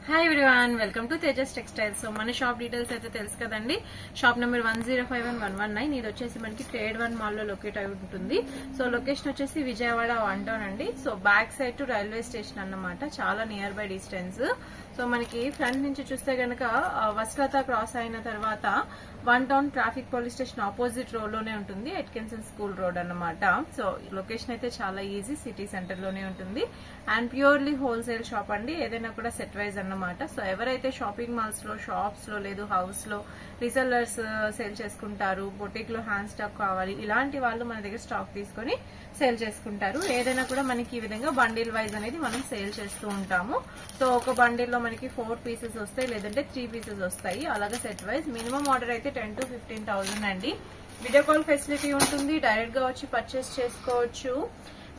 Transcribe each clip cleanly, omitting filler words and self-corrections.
Hi everyone, welcome to Tejas textiles. So మన shop details అయితే తెలుసు కదండి. Shop number 1051-119. ఇది వచ్చేసి మనకి ట్రేడ్ 1 మాల్ లో లొకేట్ అయి ఉంటుంది. సో లొకేషన్ వచ్చేసి విజయవాడ 1 టౌన్ అండి. So back side to railway station అన్నమాట, చాలా నియర్ బై డిస్టెన్స్. సో మనకి ఫ్రంట్ నుంచి చూస్తే గనక వస్లత క్రాస్ అయిన తర్వాత 1 town traffic police station opposite road లోనే ఉంటుంది, ఎట్కిన్సన్ స్కూల్ రోడ్ అన్నమాట. సో లొకేషన్ అయితే చాలా ఈజీ, సిటీ సెంటర్ లోనే ఉంటుంది. అండ్ ప్యూర్లీ హోల్సేల్ షాప్ అండి, ఏదైనా కూడా సెట్ వైజ్ అన్నమాట. సో ఎవరైతే షాపింగ్ మాల్స్ లో, షాప్స్ లో లేదు హౌస్ లో రీసెల్లర్స్ సేల్ చేసుకుంటారు, బొటిక్ లో హ్యాండ్ స్టాక్ కావాలి, ఇలాంటి వాళ్ళు మన దగ్గర స్టాక్ తీసుకుని సేల్ చేసుకుంటారు. ఏదైనా కూడా మనకి ఈ విధంగా బండిల్ వైజ్ అనేది మనం సేల్ చేస్తూ ఉంటాము. సో ఒక బండిల్ లో మనకి 4 పీసెస్ వస్తాయి, లేదంటే 3 పీసెస్ వస్తాయి. అలాగే సెట్ వైజ్ మినిమం ఆర్డర్ అయితే 10 to 15,000 అండి. వీడియో కాల్ ఫెసిలిటీ ఉంటుంది, డైరెక్ట్ గా వచ్చి పర్చేస్ చేసుకోవచ్చు.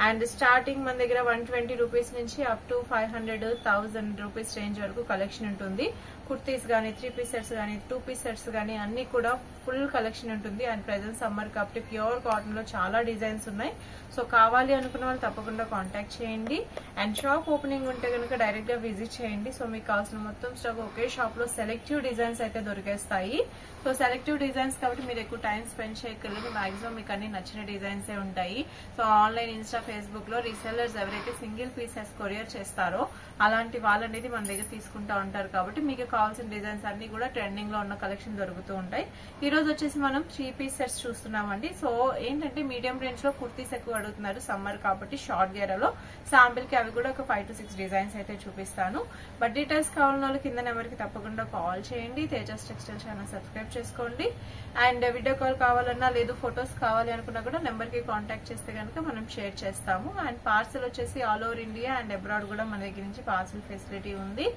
అండ్ స్టార్టింగ్ మన దగ్గర 120 రూపీస్ నుంచి అప్ టు 500,000 రూపీస్ రేంజ్ వరకు కలెక్షన్ ఉంటుంది. కుర్తీస్ గానీ, 3 పీస్ సెట్స్ గానీ, 2 పీస్ సెట్స్ గానీ అన్ని కూడా ఫుల్ కలెక్షన్ ఉంటుంది. అండ్ ప్రెజెంట్ సమ్మర్ కాబట్టి ప్యూర్ కాటన్ లో చాలా డిజైన్స్ ఉన్నాయి. సో కావాలి అనుకున్న వాళ్ళు తప్పకుండా కాంటాక్ట్ చేయండి. అండ్ షాప్ ఓపెనింగ్ ఉంటే కనుక డైరెక్ట్ గా విజిట్ చేయండి. సో మీకు కావాల్సిన మొత్తం స్టాక్ ఒకే షాప్ లో సెలెక్టివ్ డిజైన్స్ అయితే దొరికేస్తాయి. సో సెలెక్టివ్ డిజైన్స్ కాబట్టి మీరు ఎక్కువ టైం స్పెండ్ చేయగలరు. మాక్సిమం మీకు అన్ని నచ్చిన డిజైన్స్ ఉంటాయి. సో ఆన్లైన్, ఇన్స్టా, ఫేస్బుక్ లో రీసెల్లర్స్ ఎవరైతే సింగిల్ పీసెస్ కొరియర్ చేస్తారో అలాంటి వాళ్ళనేది మన దగ్గర తీసుకుంటా ఉంటారు. కాబట్టి మీకు కావాల్సిన డిజైన్స్ అన్ని కూడా ట్రెండింగ్ లో ఉన్న కలెక్షన్ దొరుకుతూ ఉంటాయి. ఈ రోజు వచ్చేసి మనం 3 పీస్ సెట్స్ చూస్తున్నామండి. సో ఏంటంటే మీడియం రేంజ్ లో కుర్తీస్ ఎక్కువ అడుగుతున్నారు సమ్మర్ కాబట్టి, షార్ట్ గేరాలో శాంపిల్ కి అవి కూడా ఒక 5 to 6 డిజైన్స్ అయితే చూపిస్తాను. బట్ డీటెయిల్స్ కావాలన్న వాళ్ళు కింద నెంబర్ కి తప్పకుండా కాల్ చేయండి. తేజస్ టెక్స్టైల్ ఛానల్ సబ్స్క్రైబ్ చేసుకోండి. అండ్ వీడియో కాల్ కావాలన్నా లేదు ఫొటోస్ కావాలి అనుకున్నా కూడా నెంబర్ కి కాంటాక్ట్ చేస్తే కనుక మనం షేర్ చేస్తాము. అండ్ పార్సల్ వచ్చేసి all over India and abroad కూడా మన దగ్గర నుంచి పార్సల్ ఫెసిలిటీ ఉంది.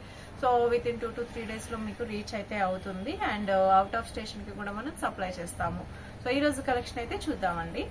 So with in 2 to 3 days లో మీకు రీచ్ అయితే అవుతుంది. అండ్ అవుట్ ఆఫ్ స్టేషన్ కి కూడా మనం సప్లై చేస్తాము. సో ఈ రోజు కలెక్షన్ అయితే చూద్దామండి.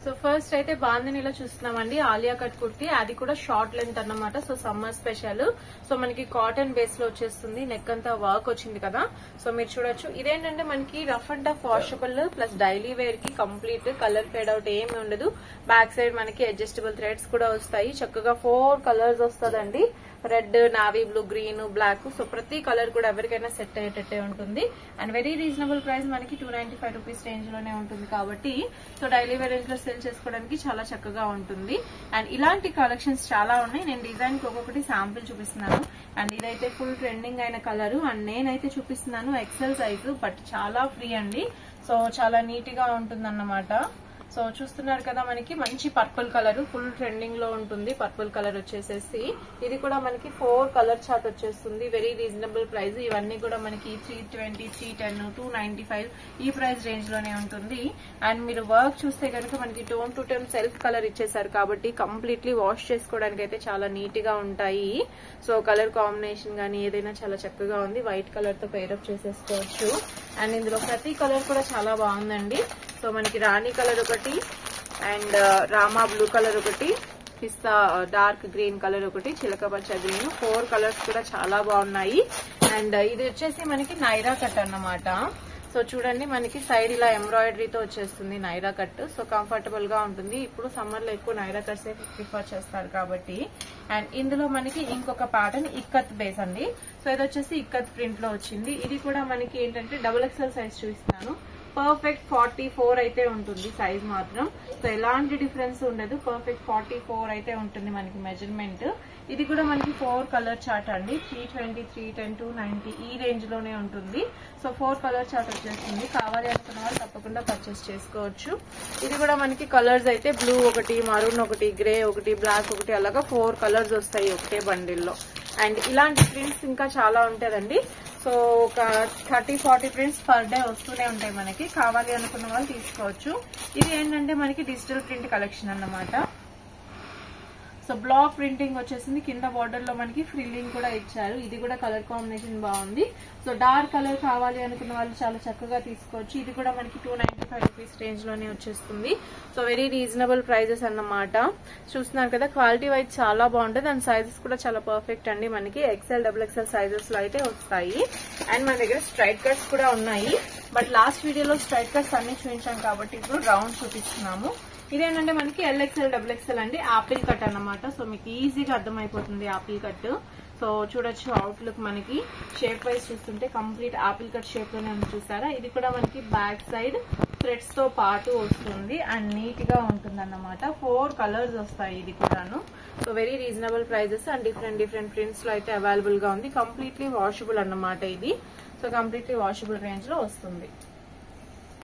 సో ఫస్ట్ అయితే బాందినీలో చూస్తున్నామండి, ఆలియా కట్ కుర్తీ, అది కూడా షార్ట్ లెంత్ అన్నమాట. So summer special. సో మనకి కాటన్ బేస్ లో వచ్చేస్తుంది, నెక్ అంతా వర్క్ వచ్చింది కదా. సో మీరు చూడొచ్చు, ఇదేంటంటే మనకి rough and tough washable plus daily wear కి కంప్లీట్, కలర్ ఫేడ్ అవుట్ ఏమి ఉండదు. బ్యాక్ సైడ్ మనకి అడ్జస్టబుల్ థ్రెడ్స్ కూడా వస్తాయి. చక్కగా 4 కలర్స్ వస్తుందండి, red, navy blue, green, black. So ప్రతి కలర్ కూడా ఎవరికైనా సెట్ అయ్యేటట్టే ఉంటుంది. అండ్ వెరీ రీజనబుల్ ప్రైస్, మనకి 295 రూపీస్ రేంజ్ లోనే ఉంటుంది కాబట్టి సో డైలీ వేర్ రేంజ్ లో సేల్ చేసుకోవడానికి చాలా చక్కగా ఉంటుంది. అండ్ ఇలాంటి కలెక్షన్స్ చాలా ఉన్నాయి. నేను డిజైన్ కి ఒక్కొక్కటి శాంపిల్ చూపిస్తున్నాను. అండ్ ఇదైతే ఫుల్ ట్రెండింగ్ అయిన కలర్. అండ్ నేనైతే చూపిస్తున్నాను ఎక్సెల్ సైజు, బట్ చాలా ఫ్రీ అండి. సో చాలా నీట్ గా ఉంటుంది అన్నమాట. సో చూస్తున్నారు కదా, మనకి మంచి పర్పుల్ కలర్ ఫుల్ ట్రెండింగ్ లో ఉంటుంది. పర్పుల్ కలర్ వచ్చేసేసి ఇది కూడా మనకి 4 కలర్ చార్ట్ వచ్చేస్తుంది. Very reasonable price. ఇవన్నీ కూడా మనకి 320, 310, 295 ఈ ప్రైస్ రేంజ్ లోనే ఉంటుంది. అండ్ మీరు వర్క్ చూస్తే కనుక మనకి tone to tone self colour ఇచ్చేసారు కాబట్టి కంప్లీట్లీ వాష్ చేసుకోవడానికి అయితే చాలా నీట్ గా ఉంటాయి. సో కలర్ కాంబినేషన్ గానీ ఏదైనా చాలా చక్కగా ఉంది. వైట్ కలర్ తో పేరప్ చేసేసుకోవచ్చు. అండ్ ఇందులో ప్రతి కలర్ కూడా చాలా బాగుందండి. సో మనకి రాణి కలర్ ఒకటి, అండ్ రామా బ్లూ కలర్ ఒకటి, పిస్తా డార్క్ గ్రీన్ కలర్ ఒకటి, చిలక పచ్చ గ్రీన్, 4 కలర్స్ కూడా చాలా బాగున్నాయి. అండ్ ఇది వచ్చేసి మనకి నైరా కట్ అన్నమాట. సో చూడండి, మనకి సైడ్ ఇలా ఎంబ్రాయిడరీతో వచ్చేస్తుంది నైరా కట్. సో కంఫర్టబుల్ గా ఉంటుంది. ఇప్పుడు సమ్మర్ లో ఎక్కువ నైరా కట్స్ ప్రిఫర్ చేస్తారు కాబట్టి. అండ్ ఇందులో మనకి ఇంకొక ప్యాటర్న్ ఇక్కత్ బేస్ అండి. సో ఇది వచ్చేసి ఇక్కత్ ప్రింట్ లో వచ్చింది. ఇది కూడా మనకి ఏంటంటే XXL సైజ్ చూపిస్తున్నాను. పర్ఫెక్ట్ 44 అయితే ఉంటుంది సైజ్ మాత్రం. సో ఎలాంటి డిఫరెన్స్ ఉండదు, పర్ఫెక్ట్ 44 అయితే ఉంటుంది మనకి మెజర్మెంట్. ఇది కూడా మనకి 4 కలర్ చార్ట్ అండి. 320, 310, 290 ఈ రేంజ్ లోనే ఉంటుంది. సో 4 కలర్ చార్ట్ వచ్చేస్తుంది. కావాలి అనుకున్న వాళ్ళు తప్పకుండా పర్చేస్ చేసుకోవచ్చు. ఇది కూడా మనకి కలర్స్ అయితే బ్లూ ఒకటి, మరూన్ ఒకటి, గ్రే ఒకటి, బ్లాక్ ఒకటి, అలాగా 4 కలర్స్ వస్తాయి ఒకటే బండిల్లో. అండ్ ఇలాంటి ప్రింట్స్ ఇంకా చాలా ఉంటుందండి. సో ఒక 30-40 ప్రింట్స్ పర్ డే వస్తూనే ఉంటాయి మనకి. కావాలి అనుకున్న వాళ్ళు తీసుకోవచ్చు. ఇది ఏంటంటే మనకి డిజిటల్ ప్రింట్ కలెక్షన్ అన్నమాట. సో బ్లాక్ ప్రింటింగ్ వచ్చేసింది, కింద బార్డర్ లో మనకి ఫ్రిల్లింగ్ కూడా ఇచ్చారు. ఇది కూడా కలర్ కాంబినేషన్ బాగుంది. సో డార్క్ కలర్ కావాలి అనుకున్న వాళ్ళు చాలా చక్కగా తీసుకోవచ్చు. ఇది కూడా మనకి 295 రూపీస్ రేంజ్ లోనే వచ్చేస్తుంది. సో వెరీ రీజనబుల్ ప్రైజెస్ అన్నమాట. చూస్తున్నారు కదా, క్వాలిటీ వైజ్ చాలా బాగుంటుంది. అండ్ సైజెస్ కూడా చాలా పర్ఫెక్ట్ అండి. మనకి XL, XXL సైజెస్ లో అయితే వస్తాయి. అండ్ మన దగ్గర స్ట్రైట్ కట్స్ కూడా ఉన్నాయి. బట్ లాస్ట్ వీడియోలో స్ట్రైట్ కట్స్ అన్ని చూపించాం కాబట్టి ఇప్పుడు రౌండ్ చూపిస్తున్నాము. ఇదేంటంటే మనకి ఎల్ఎక్స్ఎల్ XXL అండి, ఆపిల్ కట్ అన్నమాట. సో మీకు ఈజీగా అర్థమైపోతుంది ఆపిల్ కట్. సో చూడొచ్చు అవుట్లుక్ మనకి షేప్ వైజ్ చూస్తుంటే కంప్లీట్ ఆపిల్ కట్ షేప్ లోనే ఉంది చూసారా. ఇది కూడా మనకి బ్యాక్ సైడ్ థ్రెడ్స్ తో పాటు వస్తుంది అండ్ నీట్ గా ఉంటుంది అన్నమాట. 4 కలర్స్ వస్తాయి ఇది కూడాను. So very reasonable prices and different prints లో అయితే అవైలబుల్ గా ఉంది. కంప్లీట్లీ వాషబుల్ అన్నమాట ఇది. సో కంప్లీట్లీ వాషబుల్ రేంజ్ లో వస్తుంది.